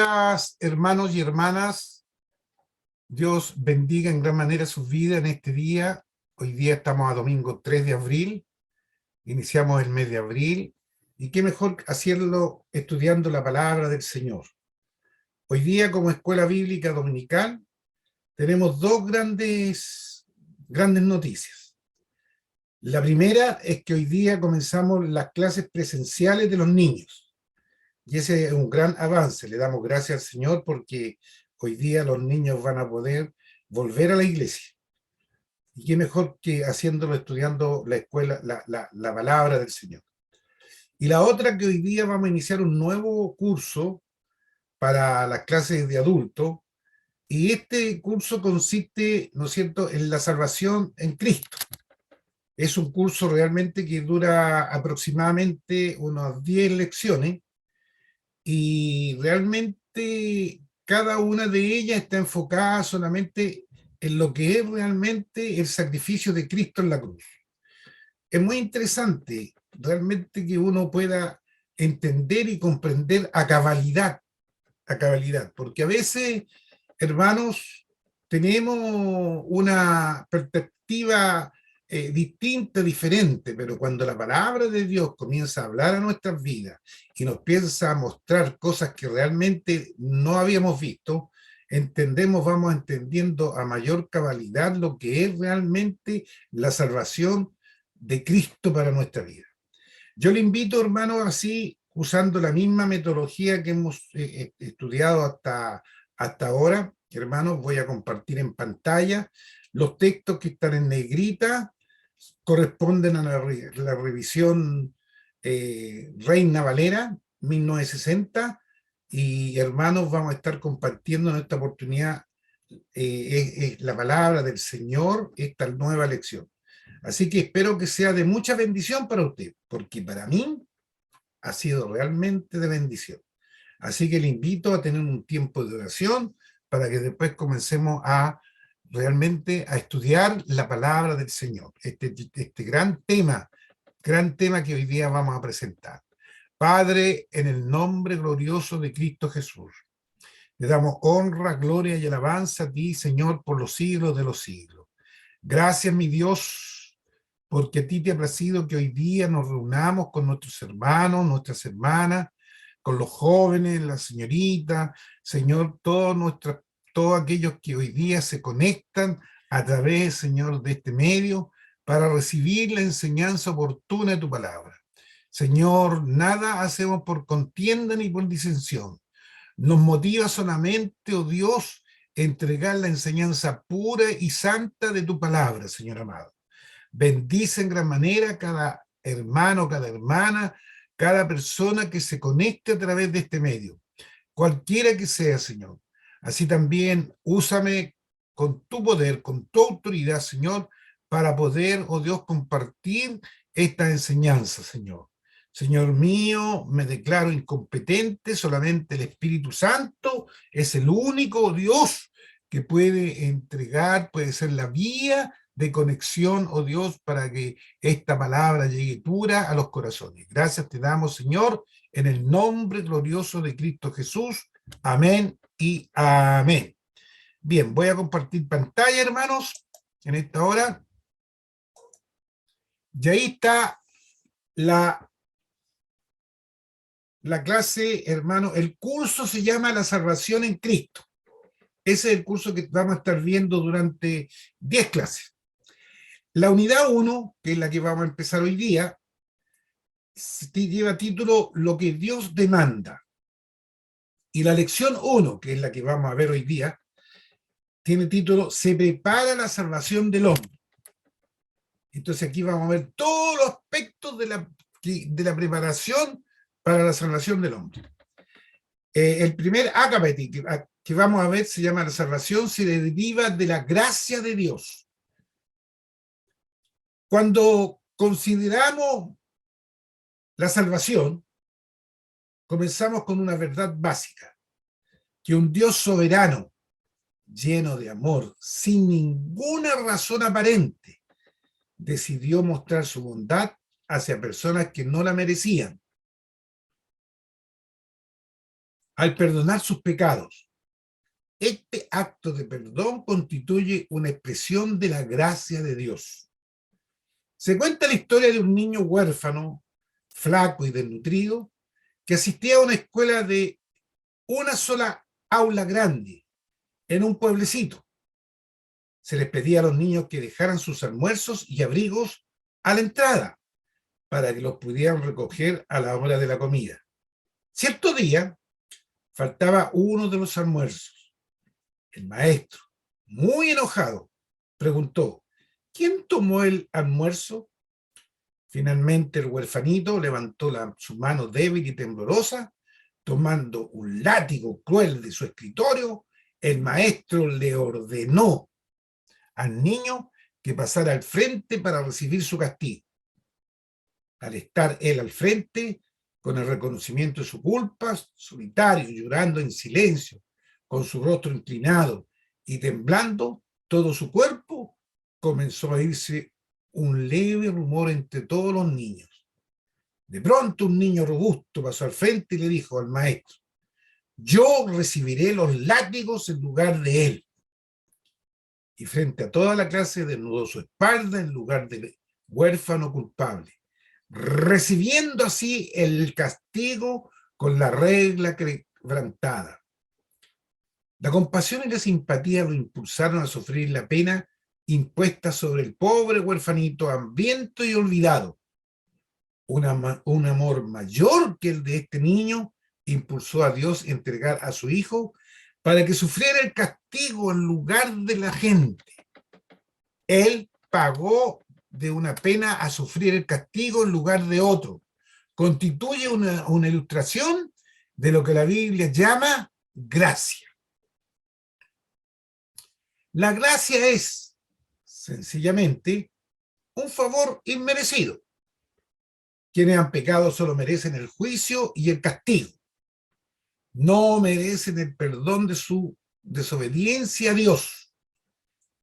días, hermanos y hermanas. Dios bendiga en gran manera sus vidas en este día. Hoy día estamos a domingo 3 de abril. Iniciamos el mes de abril. Y qué mejor hacerlo estudiando la palabra del Señor. Hoy día, como escuela bíblica dominical, tenemos dos grandes noticias. La primera es que hoy día comenzamos las clases presenciales de los niños. Y ese es un gran avance. Le damos gracias al Señor porque hoy día los niños van a poder volver a la iglesia. Y qué mejor que haciéndolo estudiando la escuela, la palabra del Señor. Y la otra, que hoy día vamos a iniciar un nuevo curso para las clases de adultos. Y este curso consiste, ¿no es cierto?, en la salvación en Cristo. Es un curso realmente que dura aproximadamente unas 10 lecciones. Y realmente cada una de ellas está enfocada solamente en lo que es realmente el sacrificio de Cristo en la cruz. Es muy interesante realmente que uno pueda entender y comprender a cabalidad, porque a veces, hermanos, tenemos una perspectiva distinta, diferente, pero cuando la palabra de Dios comienza a hablar a nuestras vidas y nos piensa a mostrar cosas que realmente no habíamos visto, vamos entendiendo a mayor cabalidad lo que es realmente la salvación de Cristo para nuestra vida. Yo le invito, hermano, así, usando la misma metodología que hemos estudiado hasta ahora, hermanos, voy a compartir en pantalla los textos que están en negrita, corresponden a la revisión Reina Valera, 1960, y hermanos, vamos a estar compartiendo en esta oportunidad la palabra del Señor, esta nueva lección. Así que espero que sea de mucha bendición para usted, porque para mí ha sido realmente de bendición. Así que le invito a tener un tiempo de oración para que después comencemos realmente a estudiar la palabra del Señor, este gran tema que hoy día vamos a presentar. Padre, en el nombre glorioso de Cristo Jesús, le damos honra, gloria y alabanza a ti, Señor, por los siglos de los siglos. Gracias, mi Dios, porque a ti te ha placido que hoy día nos reunamos con nuestros hermanos, nuestras hermanas, con los jóvenes, las señoritas, Señor, todos aquellos que hoy día se conectan a través, Señor, de este medio para recibir la enseñanza oportuna de tu palabra. Señor, nada hacemos por contienda ni por disensión. Nos motiva solamente, oh Dios, entregar la enseñanza pura y santa de tu palabra, Señor amado. Bendice en gran manera cada hermano, cada hermana, cada persona que se conecte a través de este medio, cualquiera que sea, Señor. Así también úsame con tu poder, con tu autoridad, Señor, para poder, oh Dios, compartir esta enseñanza, Señor. Señor mío, me declaro incompetente, solamente el Espíritu Santo es el único Dios que puede entregar, puede ser la vía de conexión, oh Dios, para que esta palabra llegue pura a los corazones. Gracias te damos, Señor, en el nombre glorioso de Cristo Jesús. Amén y amén. Bien, voy a compartir pantalla, hermanos, en esta hora. Y ahí está la clase, hermano. El curso se llama La Salvación en Cristo. Ese es el curso que vamos a estar viendo durante 10 clases. La unidad 1, que es la que vamos a empezar hoy día, lleva título Lo que Dios demanda. Y la lección 1, que es la que vamos a ver hoy día, tiene título Se prepara la salvación del hombre. Entonces aquí vamos a ver todos los aspectos de la preparación para la salvación del hombre. El primer acápite que vamos a ver se llama La salvación se deriva de la gracia de Dios. Cuando consideramos la salvación, comenzamos con una verdad básica, que un Dios soberano, lleno de amor, sin ninguna razón aparente, decidió mostrar su bondad hacia personas que no la merecían. al perdonar sus pecados. Este acto de perdón constituye una expresión de la gracia de Dios. Se cuenta la historia de un niño huérfano, flaco y desnutrido, que asistía a una escuela de una sola aula grande, en un pueblecito. Se les pedía a los niños que dejaran sus almuerzos y abrigos a la entrada, para que los pudieran recoger a la hora de la comida. Cierto día, faltaba uno de los almuerzos. El maestro, muy enojado, preguntó: ¿quién tomó el almuerzo? Finalmente el huerfanito levantó su mano débil y temblorosa, tomando un látigo cruel de su escritorio. El maestro le ordenó al niño que pasara al frente para recibir su castigo. Al estar él al frente, con el reconocimiento de su culpa, solitario, llorando en silencio, con su rostro inclinado y temblando todo su cuerpo, comenzó a oírse un leve rumor entre todos los niños. De pronto un niño robusto pasó al frente y le dijo al maestro: yo recibiré los látigos en lugar de él. Y frente a toda la clase desnudó su espalda en lugar del huérfano culpable, recibiendo así el castigo con la regla quebrantada. La compasión y la simpatía lo impulsaron a sufrir la pena impuesta sobre el pobre huérfanito hambriento y olvidado. Un amor mayor que el de este niño impulsó a Dios a entregar a su hijo para que sufriera el castigo en lugar de la gente. Él pagó de una pena a sufrir el castigo en lugar de otro. Constituye una ilustración de lo que la Biblia llama gracia. La gracia es, sencillamente, un favor inmerecido. Quienes han pecado solo merecen el juicio y el castigo. No merecen el perdón de su desobediencia a Dios.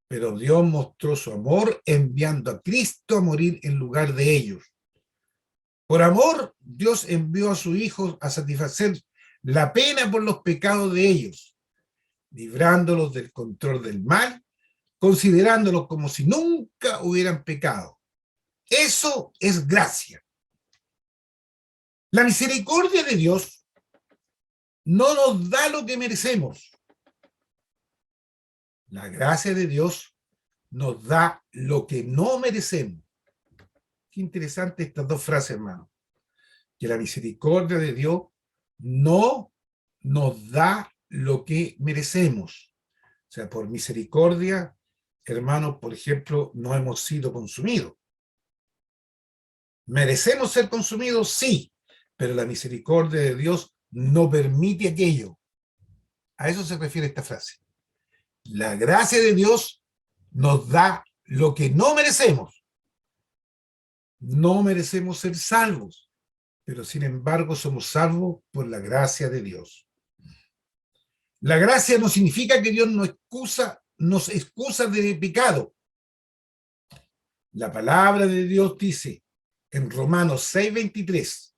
Pero Dios mostró su amor enviando a Cristo a morir en lugar de ellos. Por amor, Dios envió a su Hijo a satisfacer la pena por los pecados de ellos, librándolos del control del mal, considerándolos como si nunca hubieran pecado. Eso es gracia. La misericordia de Dios no nos da lo que merecemos. La gracia de Dios nos da lo que no merecemos. Qué interesante estas dos frases, hermano. Que la misericordia de Dios no nos da lo que merecemos. O sea, por misericordia, hermanos, por ejemplo, no hemos sido consumidos. ¿Merecemos ser consumidos? Sí, pero la misericordia de Dios no permite aquello. A eso se refiere esta frase. La gracia de Dios nos da lo que no merecemos. No merecemos ser salvos, pero sin embargo somos salvos por la gracia de Dios. La gracia no significa que Dios nos excusa de pecado. La palabra de Dios dice en Romanos 6:23,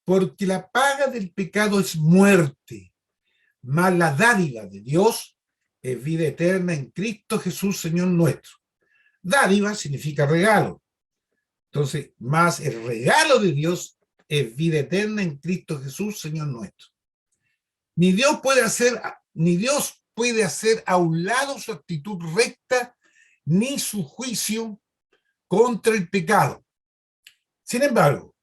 porque la paga del pecado es muerte, mas la dádiva de Dios es vida eterna en Cristo Jesús, Señor nuestro. Dádiva significa regalo. Entonces, más el regalo de Dios es vida eterna en Cristo Jesús, Señor nuestro. Ni Dios puede hacer a un lado su actitud recta, ni su juicio contra el pecado. Sin embargo,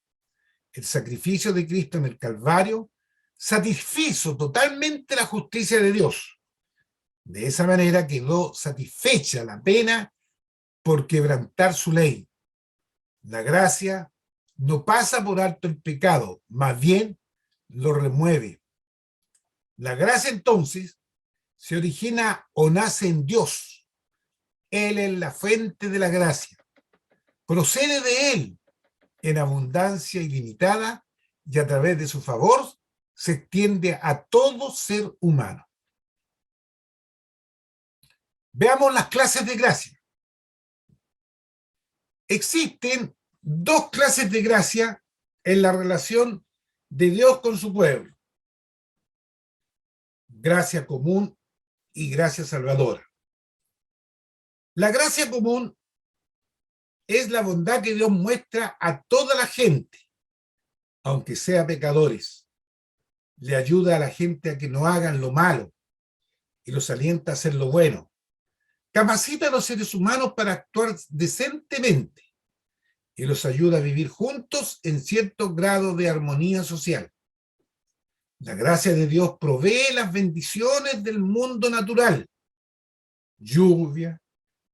el sacrificio de Cristo en el Calvario satisfizo totalmente la justicia de Dios. De esa manera quedó satisfecha la pena por quebrantar su ley. La gracia no pasa por alto el pecado, más bien lo remueve. La gracia entonces se origina o nace en Dios. Él es la fuente de la gracia. Procede de Él en abundancia ilimitada y a través de su favor se extiende a todo ser humano. Veamos las clases de gracia. Existen dos clases de gracia en la relación de Dios con su pueblo. gracia común y gracia salvadora. La gracia común es la bondad que Dios muestra a toda la gente, aunque sea pecadores. Le ayuda a la gente a que no hagan lo malo y los alienta a hacer lo bueno. Capacita a los seres humanos para actuar decentemente y los ayuda a vivir juntos en cierto grado de armonía social. La gracia de Dios provee las bendiciones del mundo natural: lluvia,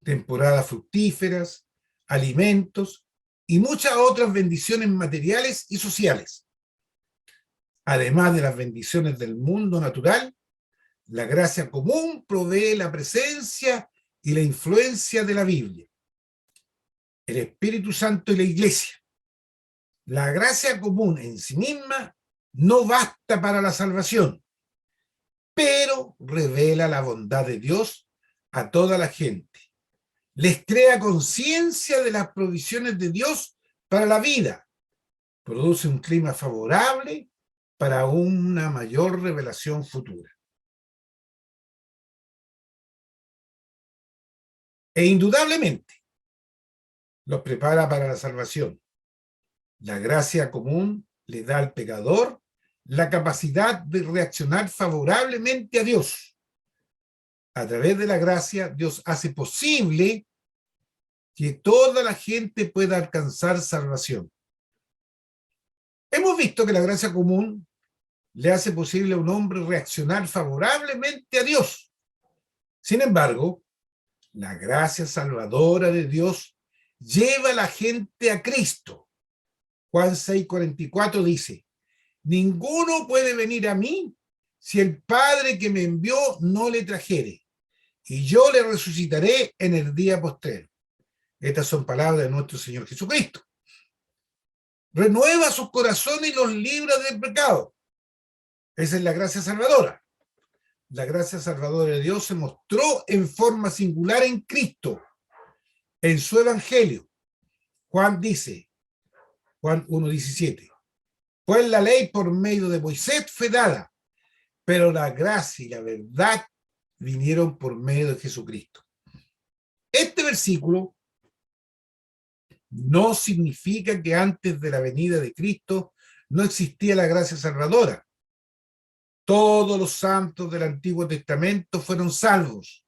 temporadas fructíferas, alimentos y muchas otras bendiciones materiales y sociales. Además de las bendiciones del mundo natural, la gracia común provee la presencia y la influencia de la Biblia, el Espíritu Santo y la Iglesia. La gracia común en sí misma no basta para la salvación, pero revela la bondad de Dios a toda la gente. Les crea conciencia de las provisiones de Dios para la vida. Produce un clima favorable para una mayor revelación futura. E indudablemente los prepara para la salvación. La gracia común le da al pecador la capacidad de reaccionar favorablemente a Dios. A través de la gracia, Dios hace posible que toda la gente pueda alcanzar salvación. Hemos visto que la gracia común le hace posible a un hombre reaccionar favorablemente a Dios. Sin embargo, la gracia salvadora de Dios lleva a la gente a Cristo. Juan 6:44 dice: ninguno puede venir a mí si el Padre que me envió no le trajere, y yo le resucitaré en el día postrero. Estas son palabras de nuestro Señor Jesucristo. Renueva sus corazones y los libra del pecado. Esa es la gracia salvadora. La gracia salvadora de Dios se mostró en forma singular en Cristo, en su Evangelio. Juan dice, Juan 1:17, pues la ley por medio de Moisés fue dada, pero la gracia y la verdad vinieron por medio de Jesucristo. Este versículo no significa que antes de la venida de Cristo no existía la gracia salvadora. Todos los santos del Antiguo Testamento fueron salvos,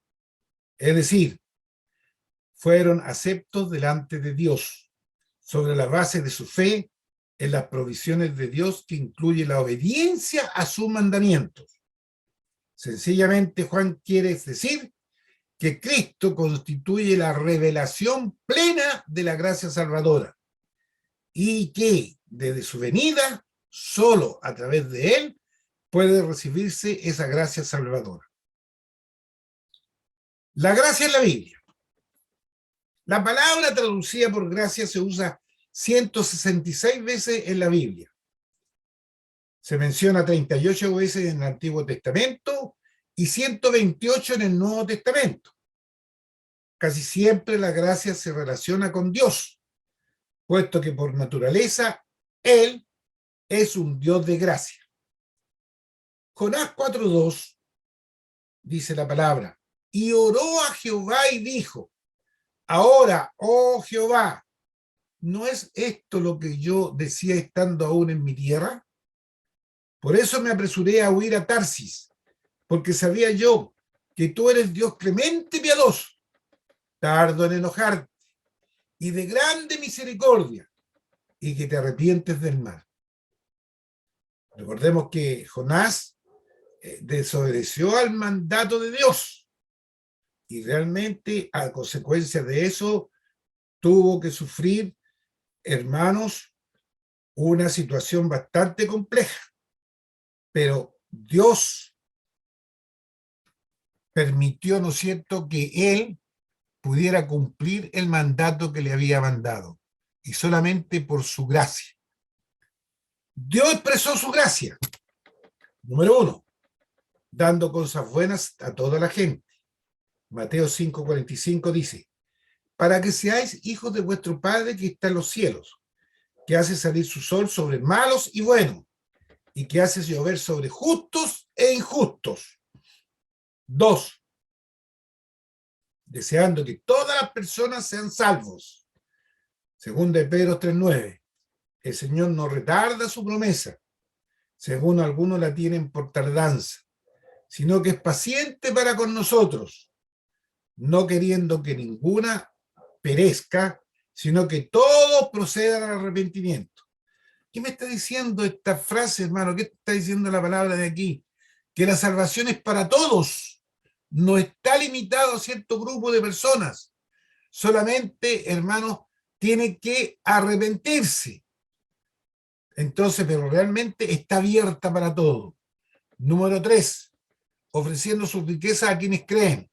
es decir, fueron aceptos delante de Dios, sobre la base de su fe en las provisiones de Dios, que incluye la obediencia a sus mandamientos. Sencillamente, Juan quiere decir que Cristo constituye la revelación plena de la gracia salvadora y que desde su venida, solo a través de él, puede recibirse esa gracia salvadora. La gracia en la Biblia. La palabra traducida por gracia se usa 166 veces en la Biblia. Se menciona 38 veces en el Antiguo Testamento y 128 en el Nuevo Testamento. Casi siempre la gracia se relaciona con Dios, puesto que por naturaleza Él es un Dios de gracia. Jonás 4:2 dice la palabra: y oró a Jehová y dijo: ahora, oh Jehová, ¿no es esto lo que yo decía estando aún en mi tierra? Por eso me apresuré a huir a Tarsis, porque sabía yo que tú eres Dios clemente y piadoso, tardo en enojarte y de grande misericordia, y que te arrepientes del mal. Recordemos que Jonás desobedeció al mandato de Dios y realmente a consecuencia de eso tuvo que sufrir, hermanos, una situación bastante compleja. Pero Dios permitió, ¿no es cierto?, que él pudiera cumplir el mandato que le había mandado, y solamente por su gracia. Dios expresó su gracia, número 1, dando cosas buenas a toda la gente. Mateo 5:45 dice: para que seáis hijos de vuestro Padre que está en los cielos, que hace salir su sol sobre malos y buenos, y que hace llover sobre justos e injustos. 2, deseando que todas las personas sean salvos. Segunda de Pedro 3:9. El Señor no retarda su promesa, según algunos la tienen por tardanza, sino que es paciente para con nosotros, no queriendo que ninguna perezca, sino que todos procedan al arrepentimiento. ¿Qué me está diciendo esta frase, hermano? ¿Qué está diciendo la palabra de aquí? Que la salvación es para todos, no está limitado a cierto grupo de personas. Solamente, hermanos, tiene que arrepentirse. Entonces, pero realmente está abierta para todo. Número 3, ofreciendo sus riquezas a quienes creen.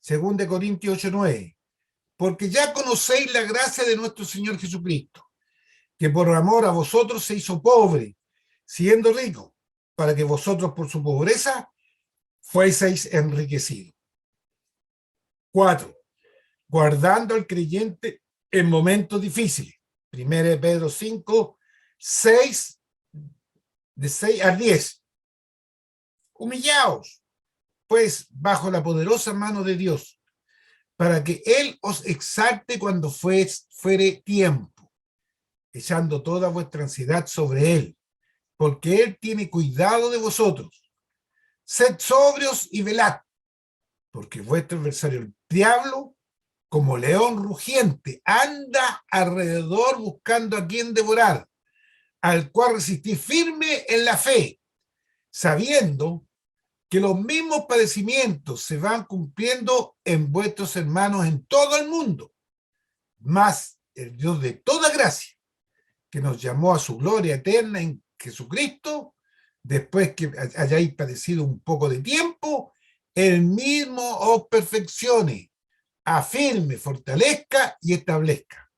Según de Corintios 8:9. Porque ya conocéis la gracia de nuestro Señor Jesucristo, que por amor a vosotros se hizo pobre, siendo rico, para que vosotros por su pobreza fueseis enriquecidos. 4. Guardando al creyente en momentos difíciles. 1 Pedro 5, 6, de 6 a 10. Humillaos, pues, bajo la poderosa mano de Dios, para que Él os exalte cuando fuere tiempo, echando toda vuestra ansiedad sobre Él, porque Él tiene cuidado de vosotros. Sed sobrios y velad, porque vuestro adversario, el diablo, como león rugiente, anda alrededor buscando a quien devorar, al cual resistís firme en la fe, sabiendo que los mismos padecimientos se van cumpliendo en vuestros hermanos en todo el mundo. Mas el Dios de toda gracia, que nos llamó a su gloria eterna en Jesucristo, después que hayáis padecido un poco de tiempo, el mismo os perfeccione, afirme, fortalezca y establezca.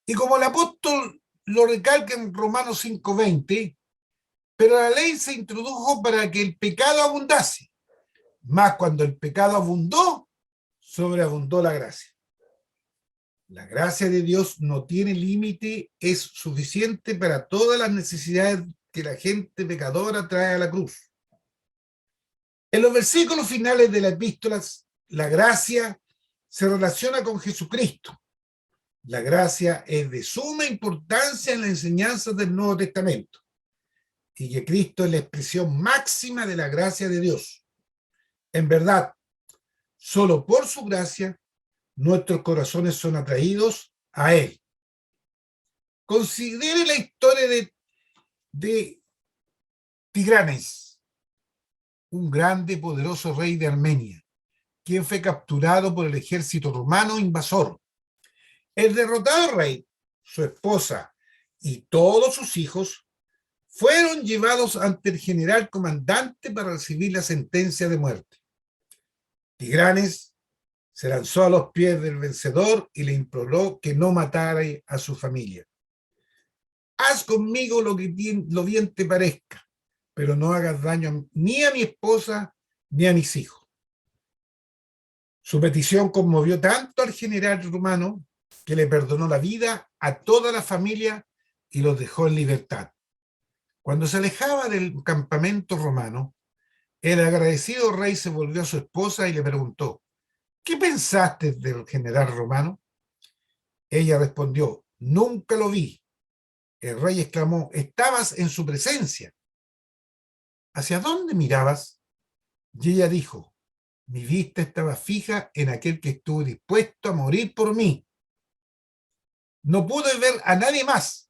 Y como el apóstol lo recalca en Romanos 5:20, pero la ley se introdujo para que el pecado abundase, mas cuando el pecado abundó, sobreabundó la gracia. La gracia de Dios no tiene límite, es suficiente para todas las necesidades que la gente pecadora trae a la cruz. En los versículos finales de las epístolas, la gracia se relaciona con Jesucristo. La gracia es de suma importancia en la enseñanza del Nuevo Testamento, y que Cristo es la expresión máxima de la gracia de Dios. En verdad, solo por su gracia, nuestros corazones son atraídos a Él. Considere la historia de Tigranes, un grande y poderoso rey de Armenia, quien fue capturado por el ejército romano invasor. El derrotado rey, su esposa y todos sus hijos fueron llevados ante el general comandante para recibir la sentencia de muerte. Tigranes se lanzó a los pies del vencedor y le imploró que no matara a su familia. Haz conmigo lo bien te parezca, pero no hagas daño ni a mi esposa ni a mis hijos. Su petición conmovió tanto al general romano que le perdonó la vida a toda la familia y los dejó en libertad. Cuando se alejaba del campamento romano, el agradecido rey se volvió a su esposa y le preguntó: ¿qué pensaste del general romano? Ella respondió: nunca lo vi. El rey exclamó: estabas en su presencia. ¿Hacia dónde mirabas? Y ella dijo: mi vista estaba fija en aquel que estuvo dispuesto a morir por mí. No pude ver a nadie más.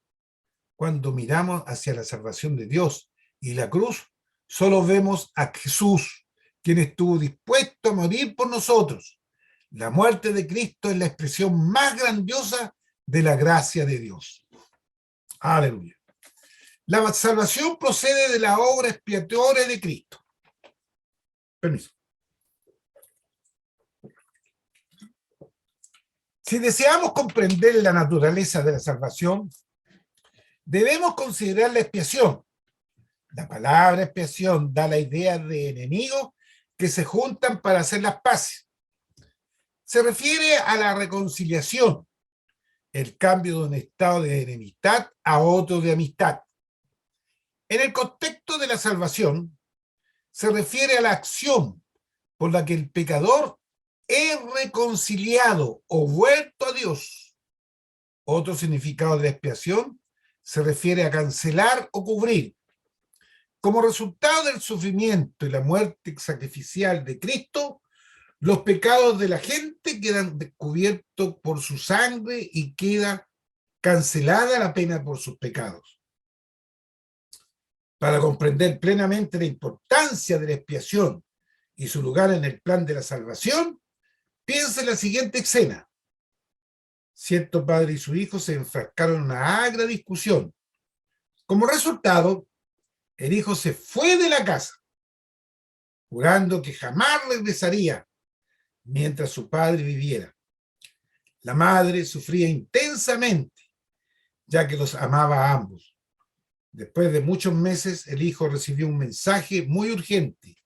Cuando miramos hacia la salvación de Dios y la cruz, solo vemos a Jesús, quien estuvo dispuesto a morir por nosotros. La muerte de Cristo es la expresión más grandiosa de la gracia de Dios. Aleluya. La salvación procede de la obra expiatoria de Cristo. Permiso. Si deseamos comprender la naturaleza de la salvación, debemos considerar la expiación. La palabra expiación da la idea de enemigos que se juntan para hacer las paces. Se refiere a la reconciliación, el cambio de un estado de enemistad a otro de amistad. En el contexto de la salvación, se refiere a la acción por la que el pecador es reconciliado o vuelto a Dios. Otro significado de la expiación se refiere a cancelar o cubrir. Como resultado del sufrimiento y la muerte sacrificial de Cristo, los pecados de la gente quedan descubiertos por su sangre y queda cancelada la pena por sus pecados. Para comprender plenamente la importancia de la expiación y su lugar en el plan de la salvación, piensa en la siguiente escena. Cierto padre y su hijo se enfrascaron en una agra discusión. Como resultado, el hijo se fue de la casa, jurando que jamás regresaría mientras su padre viviera. La madre sufría intensamente, ya que los amaba a ambos. Después de muchos meses, el hijo recibió un mensaje muy urgente,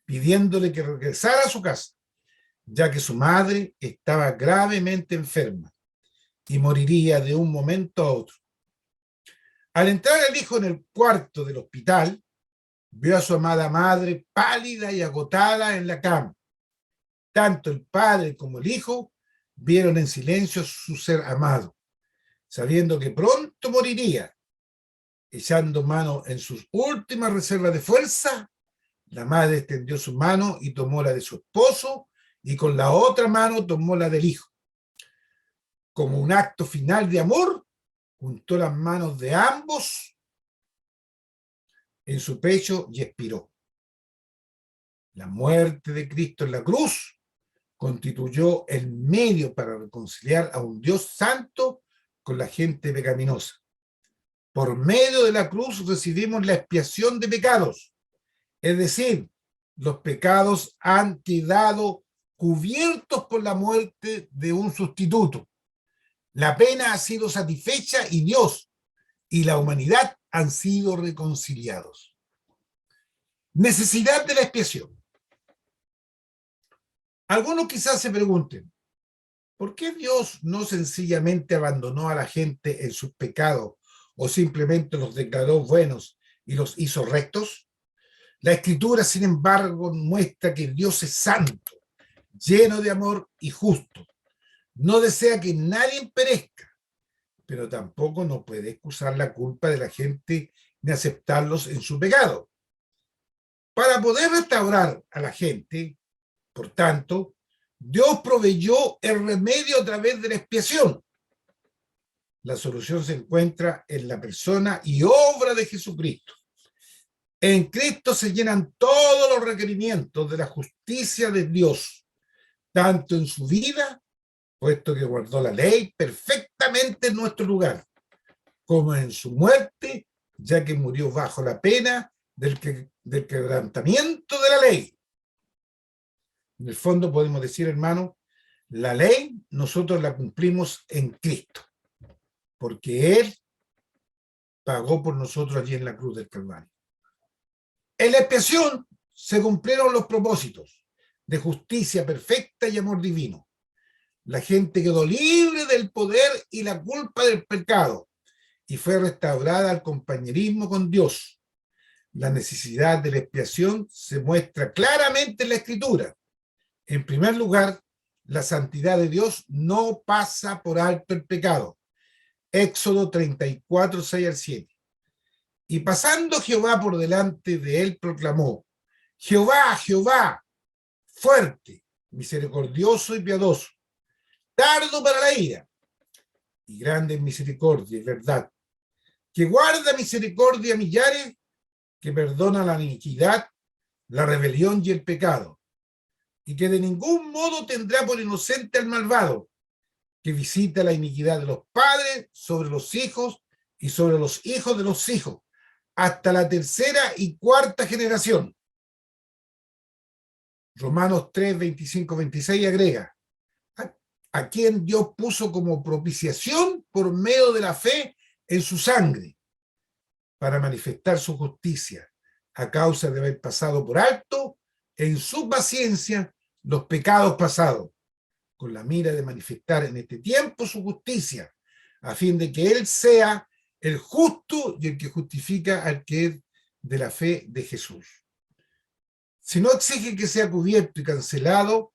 pidiéndole que regresara a su casa, ya que su madre estaba gravemente enferma y moriría de un momento a otro. Al entrar el hijo en el cuarto del hospital, vio a su amada madre pálida y agotada en la cama. Tanto el padre como el hijo vieron en silencio su ser amado, sabiendo que pronto moriría. Echando mano en sus últimas reservas de fuerza, la madre extendió su mano y tomó la de su esposo, y con la otra mano tomó la del hijo. Como un acto final de amor, juntó las manos de ambos en su pecho y expiró. La muerte de Cristo en la cruz constituyó el medio para reconciliar a un Dios santo con la gente pecaminosa. Por medio de la cruz recibimos la expiación de pecados, es decir, los pecados han quedado cubiertos por la muerte de un sustituto. La pena ha sido satisfecha y Dios y la humanidad han sido reconciliados. Necesidad de la expiación. Algunos quizás se pregunten, ¿por qué Dios no sencillamente abandonó a la gente en sus pecados o simplemente los declaró buenos y los hizo rectos? La Escritura, sin embargo, muestra que Dios es santo, lleno de amor y justo. No desea que nadie perezca, pero tampoco no puede excusar la culpa de la gente ni aceptarlos en su pecado. Para poder restaurar a la gente, por tanto, Dios proveyó el remedio a través de la expiación. La solución se encuentra en la persona y obra de Jesucristo. En Cristo se llenan todos los requerimientos de la justicia de Dios, tanto en su vida, puesto que guardó la ley perfectamente en nuestro lugar, como en su muerte, ya que murió bajo la pena del quebrantamiento de la ley. En el fondo podemos decir, hermano, la ley nosotros la cumplimos en Cristo, porque Él pagó por nosotros allí en la cruz del Calvario. En la expiación se cumplieron los propósitos de justicia perfecta y amor divino. La gente quedó libre del poder y la culpa del pecado y fue restaurada al compañerismo con Dios. La necesidad de la expiación se muestra claramente en la Escritura. En primer lugar, la santidad de Dios no pasa por alto el pecado. Éxodo 34, 6 al 7. Y pasando Jehová por delante de él, proclamó: Jehová, Jehová, fuerte, misericordioso y piadoso, tardo para la ira, y grande en misericordia y verdad, que guarda misericordia a millares, que perdona la iniquidad, la rebelión y el pecado, y que de ningún modo tendrá por inocente al malvado, que visita la iniquidad de los padres sobre los hijos y sobre los hijos de los hijos, hasta la tercera y cuarta generación. Romanos 3, 25, 26 agrega: a quien Dios puso como propiciación por medio de la fe en su sangre, para manifestar su justicia, a causa de haber pasado por alto en su paciencia los pecados pasados, con la mira de manifestar en este tiempo su justicia, a fin de que Él sea el justo y el que justifica al que es de la fe de Jesús. sino exige que sea cubierto y cancelado.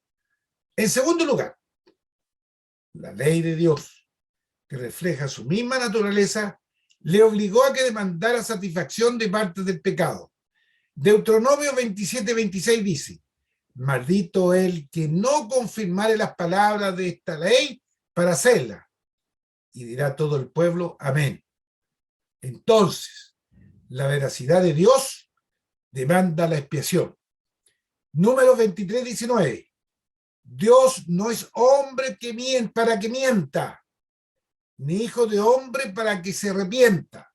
En segundo lugar, la ley de Dios, que refleja su misma naturaleza, le obligó a que demandara satisfacción de parte del pecado. Deuteronomio 27:26 dice: maldito el que no confirmare las palabras de esta ley para hacerla. Y dirá todo el pueblo, amén. Entonces, la veracidad de Dios demanda la expiación. Número 23:19. Dios no es hombre para que mienta, ni hijo de hombre para que se arrepienta.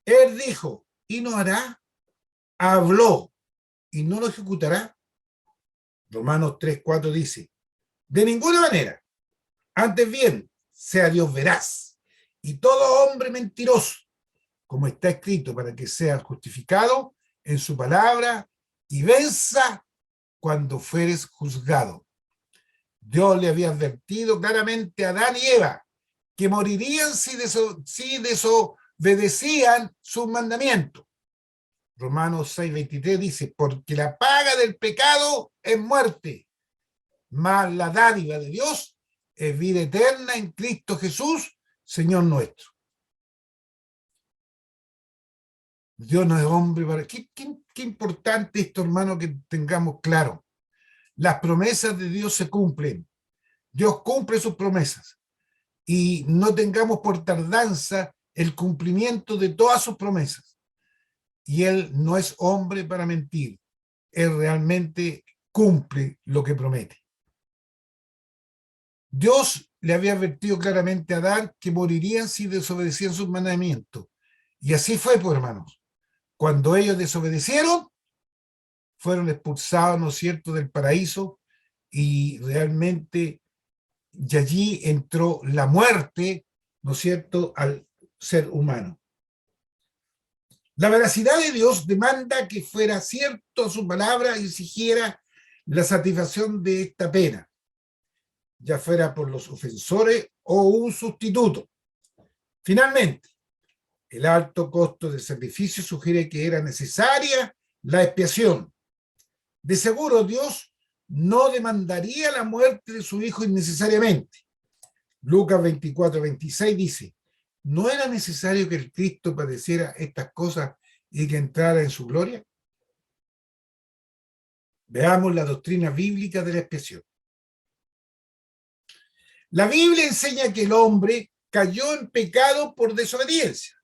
Él dijo, y no hará. Habló, y no lo ejecutará. Romanos 3:4 dice, de ninguna manera, antes bien, sea Dios veraz, y todo hombre mentiroso, como está escrito, para que sea justificado en su palabra y venza cuando fueres juzgado. Dios le había advertido claramente a Adán y Eva que morirían si desobedecían sus mandamientos. Romanos 6:23 dice, porque la paga del pecado es muerte, mas la dádiva de Dios es vida eterna en Cristo Jesús, Señor nuestro. Dios no es hombre para... Qué importante esto, hermano, que tengamos claro. Las promesas de Dios se cumplen. Dios cumple sus promesas. Y no tengamos por tardanza el cumplimiento de todas sus promesas. Y Él no es hombre para mentir. Él realmente cumple lo que promete. Dios le había advertido claramente a Adán que morirían si desobedecían sus mandamientos. Y así fue, pues, hermanos. Cuando ellos desobedecieron, fueron expulsados, ¿no es cierto?, del paraíso, y realmente y allí entró la muerte, ¿no es cierto?, al ser humano. La veracidad de Dios demanda que fuera cierto su palabra y exigiera la satisfacción de esta pena, ya fuera por los ofensores o un sustituto. Finalmente, el alto costo del sacrificio sugiere que era necesaria la expiación. De seguro, Dios no demandaría la muerte de su hijo innecesariamente. Lucas 24:26 dice, ¿no era necesario que el Cristo padeciera estas cosas y que entrara en su gloria? Veamos la doctrina bíblica de la expiación. La Biblia enseña que el hombre cayó en pecado por desobediencia.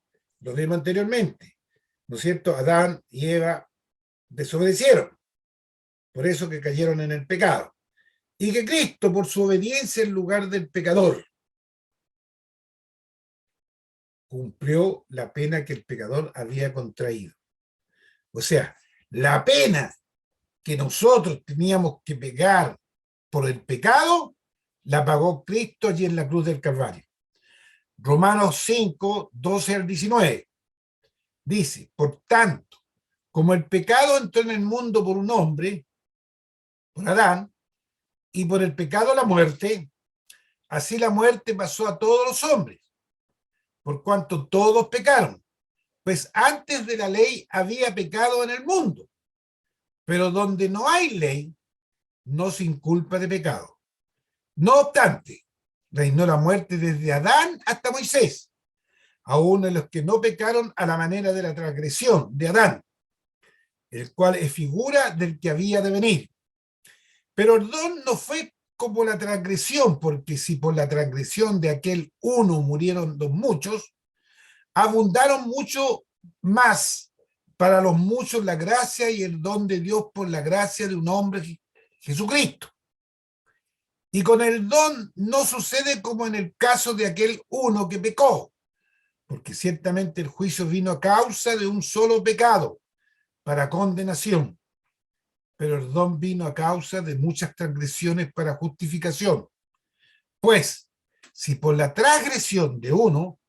Lo vimos anteriormente, ¿no es cierto? Adán y Eva desobedecieron, por eso que cayeron en el pecado. Y que Cristo, por su obediencia en lugar del pecador, cumplió la pena que el pecador había contraído. O sea, la pena que nosotros teníamos que pagar por el pecado, la pagó Cristo allí en la cruz del Calvario. Romanos 5:12-19 dice, por tanto, como el pecado entró en el mundo por un hombre, por Adán, y por el pecado la muerte, así la muerte pasó a todos los hombres, por cuanto todos pecaron. Pues antes de la ley había pecado en el mundo, pero donde no hay ley, no se inculpa de pecado. No obstante, reinó la muerte desde Adán hasta Moisés, aún en los que no pecaron a la manera de la transgresión de Adán, el cual es figura del que había de venir. Pero el don no fue como la transgresión, porque si por la transgresión de aquel uno murieron los muchos, abundaron mucho más para los muchos la gracia y el don de Dios por la gracia de un hombre, Jesucristo. Y con el don no sucede como en el caso de aquel uno que pecó, porque ciertamente el juicio vino a causa de un solo pecado, para condenación, pero el don vino a causa de muchas transgresiones para justificación. Pues, si por la transgresión de uno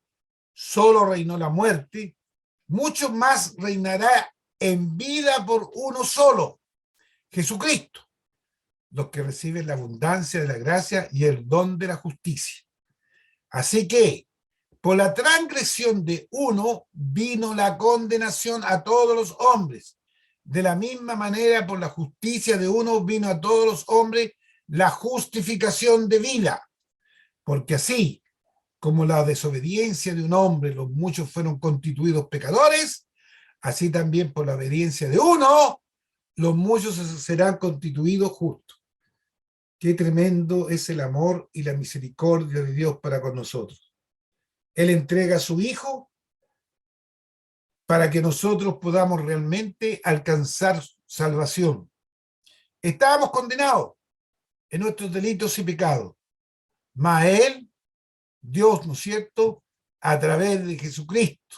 solo reinó la muerte, mucho más reinará en vida por uno solo, Jesucristo, los que reciben la abundancia de la gracia y el don de la justicia. Así que, por la transgresión de uno vino la condenación a todos los hombres, De la misma manera, por la justicia de uno vino a todos los hombres la justificación de vida, porque así como la desobediencia de un hombre los muchos fueron constituidos pecadores, así también por la obediencia de uno los muchos serán constituidos justos. Qué tremendo es el amor y la misericordia de Dios para con nosotros. Él entrega a su Hijo para que nosotros podamos realmente alcanzar salvación. Estábamos condenados en nuestros delitos y pecados, mas Él, Dios, ¿no es cierto?, a través de Jesucristo,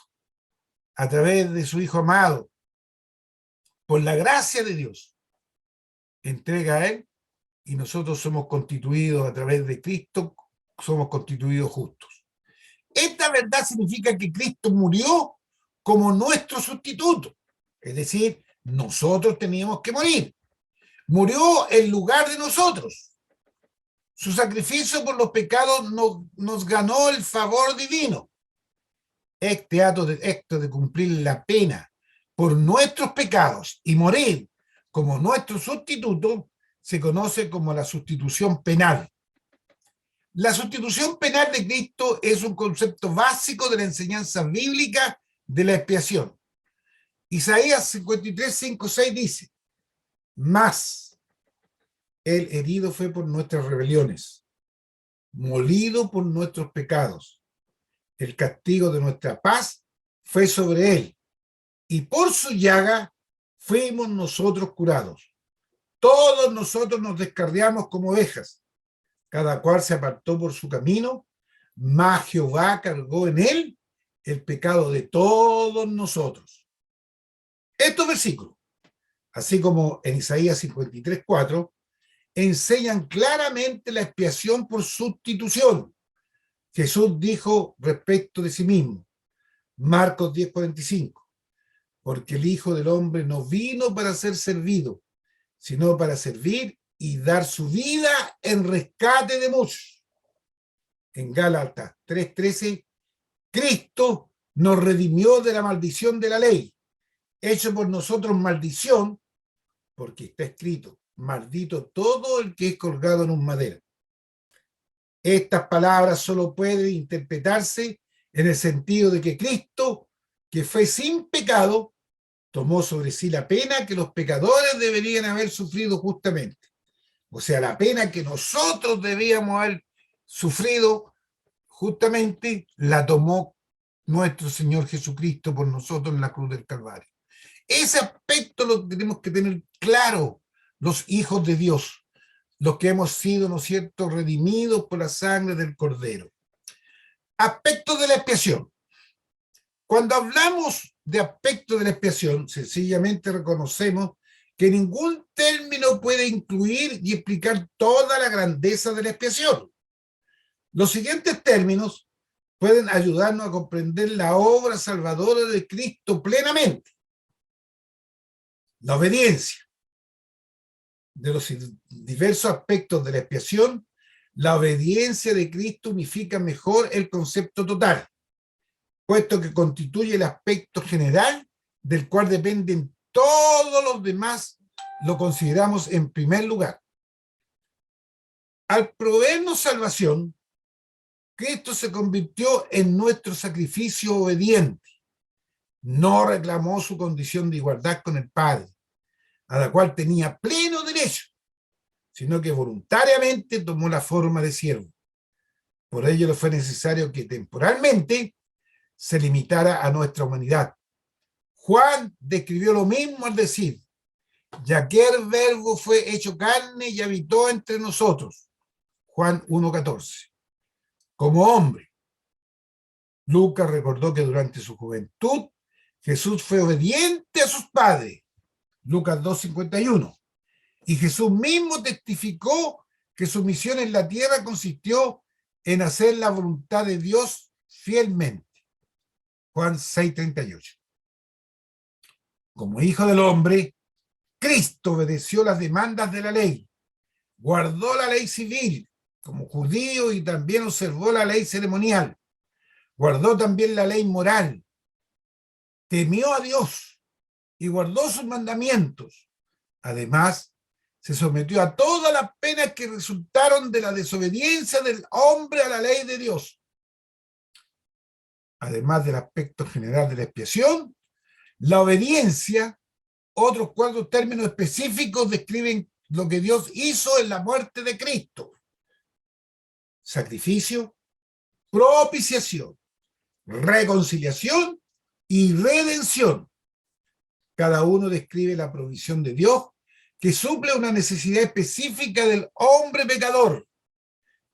a través de su Hijo amado, por la gracia de Dios, entrega a Él y nosotros somos constituidos a través de Cristo, somos constituidos justos. Esta verdad significa que Cristo murió como nuestro sustituto, es decir, nosotros teníamos que morir. Murió en lugar de nosotros. Su sacrificio por los pecados nos ganó el favor divino. Este acto de cumplir la pena por nuestros pecados y morir como nuestro sustituto se conoce como la sustitución penal. La sustitución penal de Cristo es un concepto básico de la enseñanza bíblica de la expiación. Isaías 53, 5, 6 dice: mas el herido fue por nuestras rebeliones, molido por nuestros pecados. El castigo de nuestra paz fue sobre él, y por su llaga fuimos nosotros curados. Todos nosotros nos descarriamos como ovejas, cada cual se apartó por su camino, mas Jehová cargó en él el pecado de todos nosotros. Estos versículos, así como en Isaías 53, 4, enseñan claramente la expiación por sustitución. Jesús dijo respecto de sí mismo, Marcos 10, 45, porque el Hijo del Hombre no vino para ser servido, sino para servir y dar su vida en rescate de muchos. En Gálatas 3:13, Cristo nos redimió de la maldición de la ley, hecho por nosotros maldición, porque está escrito, maldito todo el que es colgado en un madero. Estas palabras solo pueden interpretarse en el sentido de que Cristo, que fue sin pecado, tomó sobre sí la pena que los pecadores deberían haber sufrido justamente. O sea, la pena que nosotros debíamos haber sufrido justamente la tomó nuestro Señor Jesucristo por nosotros en la cruz del Calvario. Ese aspecto lo tenemos que tener claro los hijos de Dios, los que hemos sido, ¿no es cierto?, redimidos por la sangre del Cordero. Aspectos de la expiación. Cuando hablamos de aspectos de la expiación, sencillamente reconocemos que ningún término puede incluir y explicar toda la grandeza de la expiación. Los siguientes términos pueden ayudarnos a comprender la obra salvadora de Cristo plenamente. La obediencia. De los diversos aspectos de la expiación, la obediencia de Cristo unifica mejor el concepto total, puesto que constituye el aspecto general del cual dependen todos los demás, lo consideramos en primer lugar. Al proveernos salvación, Cristo se convirtió en nuestro sacrificio obediente. No reclamó su condición de igualdad con el Padre, a la cual tenía pleno derecho, sino que voluntariamente tomó la forma de siervo. Por ello le fue necesario que temporalmente se limitara a nuestra humanidad. Juan describió lo mismo al decir, ya que el verbo fue hecho carne y habitó entre nosotros. Juan 1:14. Como hombre. Lucas recordó que durante su juventud Jesús fue obediente a sus padres. Lucas 2:51. Y Jesús mismo testificó que su misión en la tierra consistió en hacer la voluntad de Dios fielmente. Juan 6:38. Como hijo del hombre, Cristo obedeció las demandas de la ley, guardó la ley civil como judío y también observó la ley ceremonial, guardó también la ley moral, temió a Dios y guardó sus mandamientos. Además, se sometió a todas las penas que resultaron de la desobediencia del hombre a la ley de Dios. Además del aspecto general de la expiación, la obediencia, otros 4 términos específicos describen lo que Dios hizo en la muerte de Cristo: sacrificio, propiciación, reconciliación y redención. Cada uno describe la provisión de Dios que suple una necesidad específica del hombre pecador.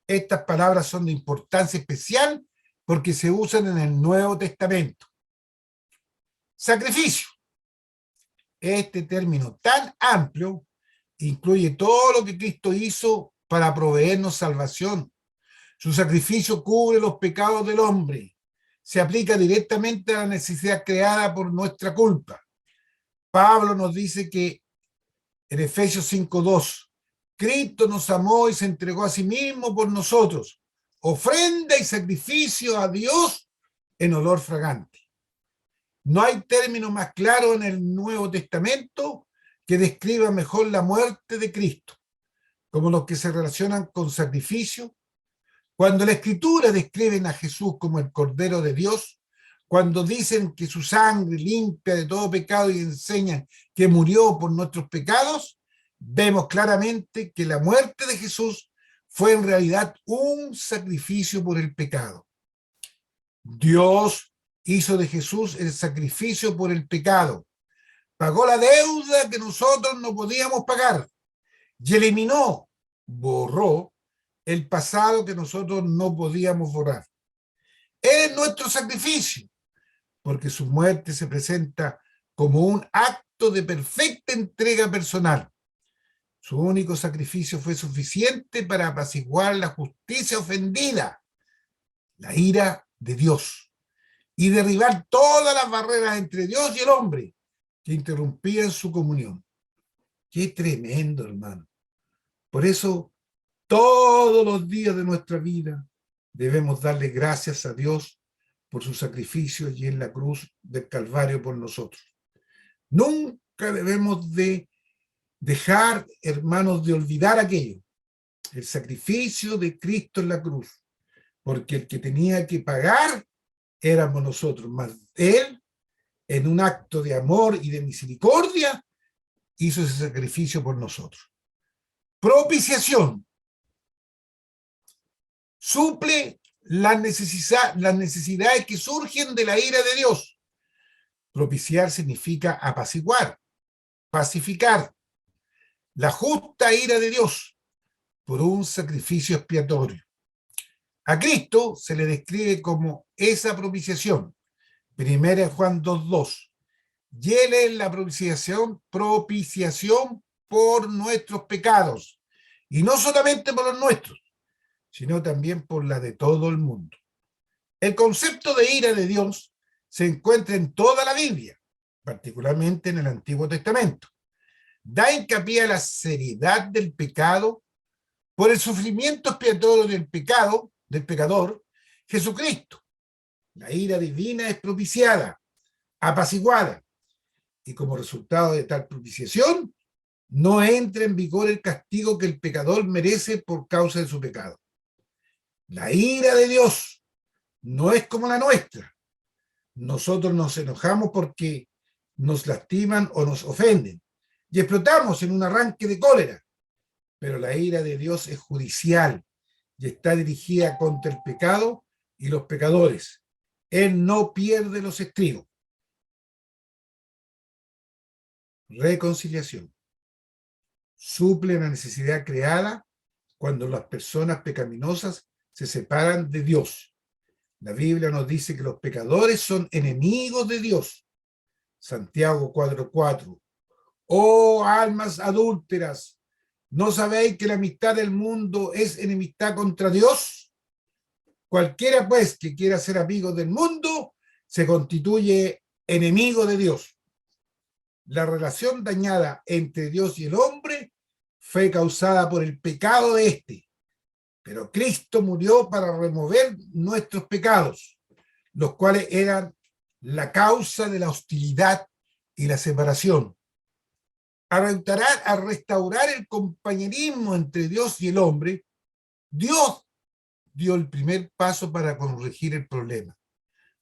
Estas palabras son de importancia especial porque se usan en el Nuevo Testamento. Sacrificio. Este término tan amplio incluye todo lo que Cristo hizo para proveernos salvación. Su sacrificio cubre los pecados del hombre. Se aplica directamente a la necesidad creada por nuestra culpa. Pablo nos dice que en Efesios 5:2, Cristo nos amó y se entregó a sí mismo por nosotros, ofrenda y sacrificio a Dios en olor fragante. No hay término más claro en el Nuevo Testamento que describa mejor la muerte de Cristo, como los que se relacionan con sacrificio. Cuando la Escritura describen a Jesús como el Cordero de Dios, cuando dicen que su sangre limpia de todo pecado y enseñan que murió por nuestros pecados, vemos claramente que la muerte de Jesús fue en realidad un sacrificio por el pecado. Dios hizo de Jesús el sacrificio por el pecado, pagó la deuda que nosotros no podíamos pagar y eliminó, borró el pasado que nosotros no podíamos borrar. Él es nuestro sacrificio, porque su muerte se presenta como un acto de perfecta entrega personal. Su único sacrificio fue suficiente para apaciguar la justicia ofendida, la ira de Dios, y derribar todas las barreras entre Dios y el hombre que interrumpían su comunión. ¡Qué tremendo, hermano! Por eso, todos los días de nuestra vida debemos darle gracias a Dios por su sacrificio y en la cruz del Calvario por nosotros. Nunca debemos de dejar, hermanos, de olvidar aquello, el sacrificio de Cristo en la cruz, porque el que tenía que pagar éramos nosotros, más Él, en un acto de amor y de misericordia, hizo ese sacrificio por nosotros. Propiciación. Suple las necesidades que surgen de la ira de Dios. Propiciar significa apaciguar, pacificar la justa ira de Dios por un sacrificio expiatorio. A Cristo se le describe como esa propiciación. Primera Juan 2:2. Y Él es la propiciación por nuestros pecados. Y no solamente por los nuestros, sino también por la de todo el mundo. El concepto de ira de Dios se encuentra en toda la Biblia, particularmente en el Antiguo Testamento. Da hincapié a la seriedad del pecado por el sufrimiento expiatorio del pecador, Jesucristo. La ira divina es propiciada, apaciguada, y como resultado de tal propiciación, no entra en vigor el castigo que el pecador merece por causa de su pecado. La ira de Dios no es como la nuestra. Nosotros nos enojamos porque nos lastiman o nos ofenden y explotamos en un arranque de cólera. Pero la ira de Dios es judicial y está dirigida contra el pecado y los pecadores. Él no pierde los estribos. Reconciliación. Suple la necesidad creada cuando las personas pecaminosas se separan de Dios. La Biblia nos dice que los pecadores son enemigos de Dios. Santiago 4:4. Oh almas adúlteras, ¿no sabéis que la amistad del mundo es enemistad contra Dios? Cualquiera, pues, que quiera ser amigo del mundo, se constituye enemigo de Dios. La relación dañada entre Dios y el hombre fue causada por el pecado de éste. Pero Cristo murió para remover nuestros pecados, los cuales eran la causa de la hostilidad y la separación. A restaurar el compañerismo entre Dios y el hombre, Dios dio el primer paso para corregir el problema.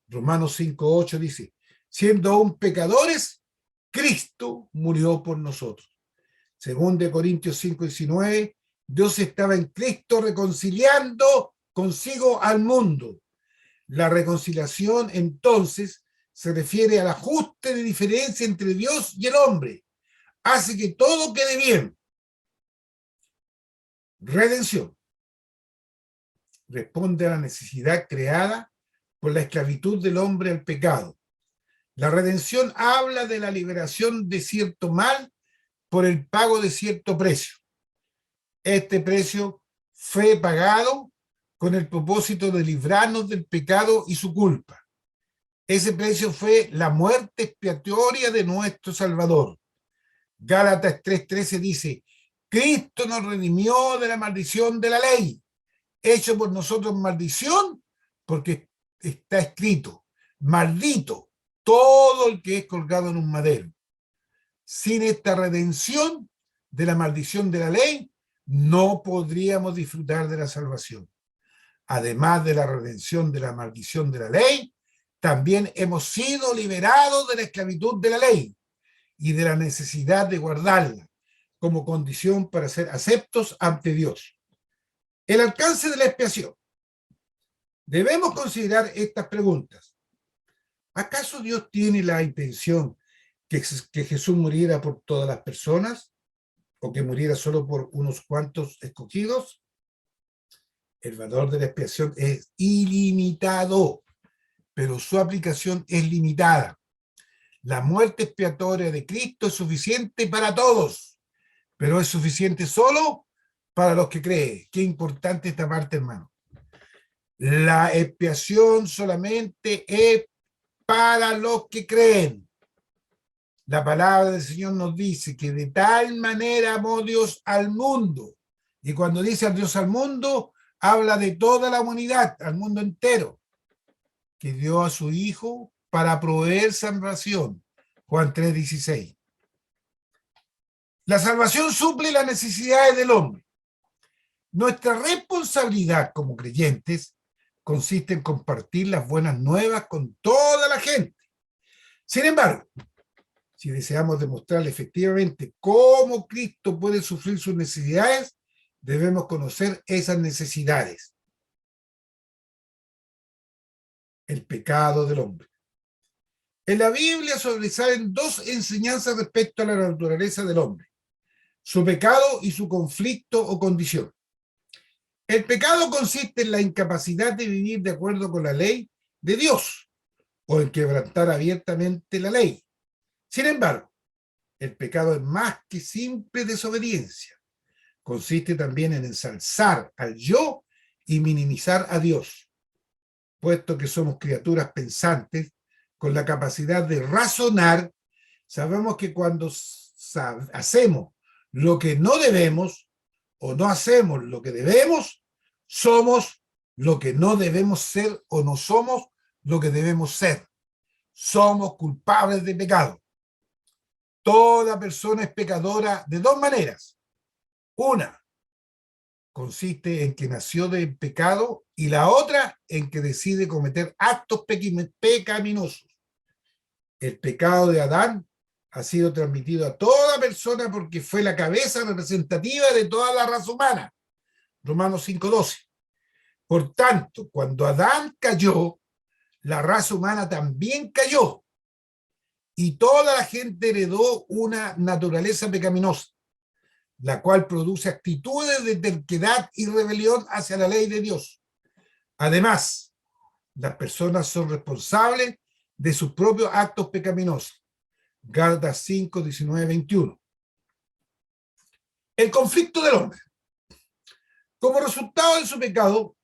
Romanos 5:8 dice, siendo aún pecadores, Cristo murió por nosotros. Según de Corintios 5:19, Dios estaba en Cristo reconciliando consigo al mundo. La reconciliación, entonces, se refiere al ajuste de diferencia entre Dios y el hombre. Hace que todo quede bien. Redención. Responde a la necesidad creada por la esclavitud del hombre al pecado. La redención habla de la liberación de cierto mal por el pago de cierto precio. Este precio fue pagado con el propósito de librarnos del pecado y su culpa. Ese precio fue la muerte expiatoria de nuestro Salvador. Gálatas 3:13 dice, Cristo nos redimió de la maldición de la ley, hecho por nosotros maldición, porque está escrito, maldito todo el que es colgado en un madero. Sin esta redención de la maldición de la ley, no podríamos disfrutar de la salvación. Además de la redención de la maldición de la ley, también hemos sido liberados de la esclavitud de la ley y de la necesidad de guardarla como condición para ser aceptos ante Dios. El alcance de la expiación. Debemos considerar estas preguntas. ¿Acaso Dios tiene la intención que Jesús muriera por todas las personas o que muriera solo por unos cuantos escogidos? El valor de la expiación es ilimitado, pero su aplicación es limitada. La muerte expiatoria de Cristo es suficiente para todos, pero es suficiente solo para los que creen. Qué importante esta parte, hermano. La expiación solamente es para los que creen. La palabra del Señor nos dice que de tal manera amó Dios al mundo. Y cuando dice a Dios al mundo, habla de toda la humanidad, al mundo entero, que dio a su Hijo para proveer salvación. Juan 3:16. La salvación suple las necesidades del hombre. Nuestra responsabilidad como creyentes consiste en compartir las buenas nuevas con toda la gente. Sin embargo, si deseamos demostrar efectivamente cómo Cristo puede sufrir sus necesidades, debemos conocer esas necesidades. El pecado del hombre. En la Biblia sobresalen dos enseñanzas respecto a la naturaleza del hombre: su pecado y su conflicto o condición. El pecado consiste en la incapacidad de vivir de acuerdo con la ley de Dios o en quebrantar abiertamente la ley. Sin embargo, el pecado es más que simple desobediencia. Consiste también en ensalzar al yo y minimizar a Dios. Puesto que somos criaturas pensantes con la capacidad de razonar, sabemos que cuando hacemos lo que no debemos o no hacemos lo que debemos, somos lo que no debemos ser o no somos lo que debemos ser. Somos culpables de pecado. Toda persona es pecadora de dos maneras. Una consiste en que nació de pecado y la otra en que decide cometer actos pecaminosos. El pecado de Adán ha sido transmitido a toda persona porque fue la cabeza representativa de toda la raza humana. Romanos 5:12. Por tanto, cuando Adán cayó, la raza humana también cayó. Y toda la gente heredó una naturaleza pecaminosa, la cual produce actitudes de terquedad y rebelión hacia la ley de Dios. Además, las personas son responsables de sus propios actos pecaminosos. Gálatas 5:19-21. El conflicto del hombre. Como resultado de su pecado,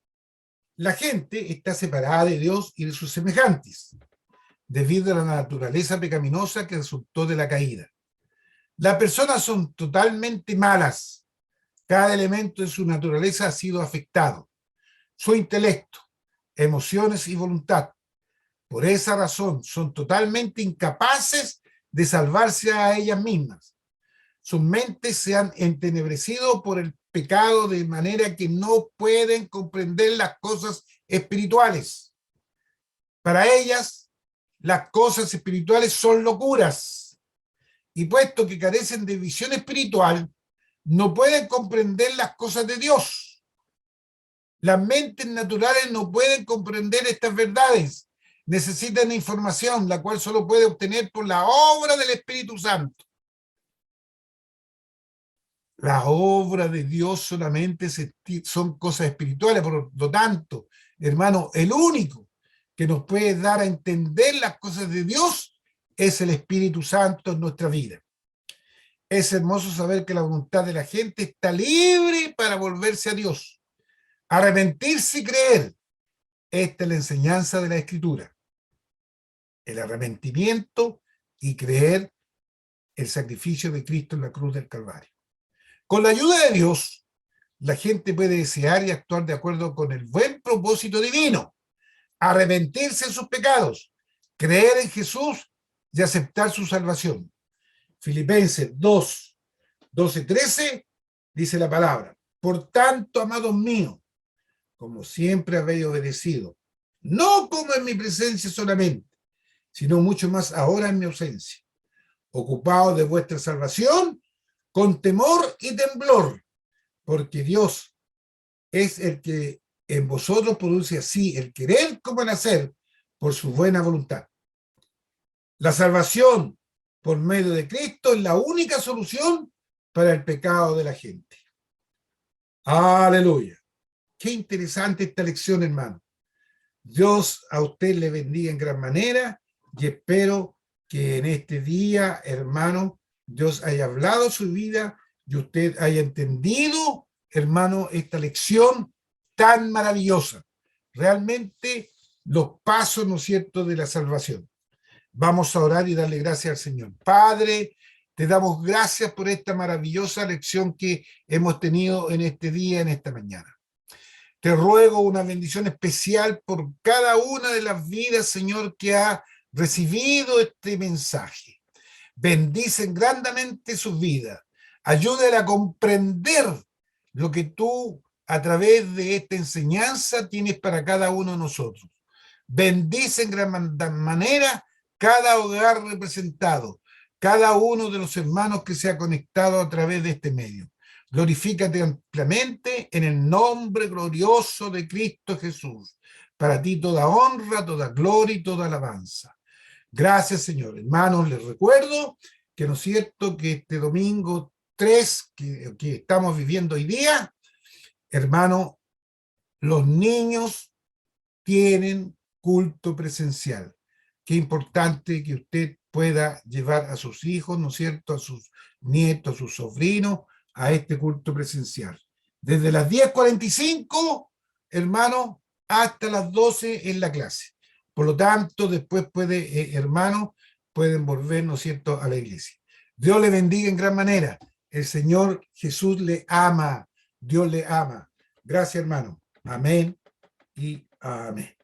la gente está separada de Dios y de sus semejantes, debido a la naturaleza pecaminosa que resultó de la caída. Las personas son totalmente malas. Cada elemento de su naturaleza ha sido afectado. Su intelecto, emociones y voluntad. Por esa razón son totalmente incapaces de salvarse a ellas mismas. Sus mentes se han entenebrecido por el pecado de manera que no pueden comprender las cosas espirituales. Para ellas, las cosas espirituales son locuras. Y puesto que carecen de visión espiritual, no pueden comprender las cosas de Dios. Las mentes naturales no pueden comprender estas verdades. Necesitan información, la cual solo puede obtener por la obra del Espíritu Santo. La obra de Dios solamente son cosas espirituales, por lo tanto, hermano, el único que nos puede dar a entender las cosas de Dios es el Espíritu Santo en nuestra vida. Es hermoso saber que la voluntad de la gente está libre para volverse a Dios, arrepentirse y creer. Esta es la enseñanza de la Escritura. El arrepentimiento y creer el sacrificio de Cristo en la cruz del Calvario. Con la ayuda de Dios, la gente puede desear y actuar de acuerdo con el buen propósito divino, arrepentirse de sus pecados, creer en Jesús y aceptar su salvación. Filipenses 2, 12, 13 dice la palabra: por tanto, amados míos, como siempre habéis obedecido, no como en mi presencia solamente, sino mucho más ahora en mi ausencia, ocupados de vuestra salvación con temor y temblor, porque Dios es el que en vosotros produce así el querer como el hacer por su buena voluntad. La salvación por medio de Cristo es la única solución para el pecado de la gente. Aleluya. Qué interesante esta lección, hermano. Dios a usted le bendiga en gran manera y espero que en este día, hermano, Dios haya hablado a su vida y usted haya entendido, hermano, esta lección tan maravillosa. Realmente los pasos, ¿no es cierto?, de la salvación. Vamos a orar y darle gracias al Señor. Padre, te damos gracias por esta maravillosa lección que hemos tenido en este día, en esta mañana. Te ruego una bendición especial por cada una de las vidas, Señor, que ha recibido este mensaje. Bendicen grandemente sus vidas. Ayúdale a comprender lo que tú, a través de esta enseñanza, tienes para cada uno de nosotros. Bendice en gran manera cada hogar representado, cada uno de los hermanos que se ha conectado a través de este medio. Glorifícate ampliamente en el nombre glorioso de Cristo Jesús. Para ti toda honra, toda gloria y toda alabanza. Gracias, Señor. Hermanos, les recuerdo que no es cierto que este domingo 3 que estamos viviendo hoy día, hermano, los niños tienen culto presencial. Qué importante que usted pueda llevar a sus hijos, ¿no es cierto?, a sus nietos, a sus sobrinos, a este culto presencial. Desde las 10:45, hermano, hasta las 12 en la clase. Por lo tanto, después hermano, pueden volver, ¿no es cierto?, a la iglesia. Dios le bendiga en gran manera. El Señor Jesús le ama. Dios le ama. Gracias, hermano. Amén y amén.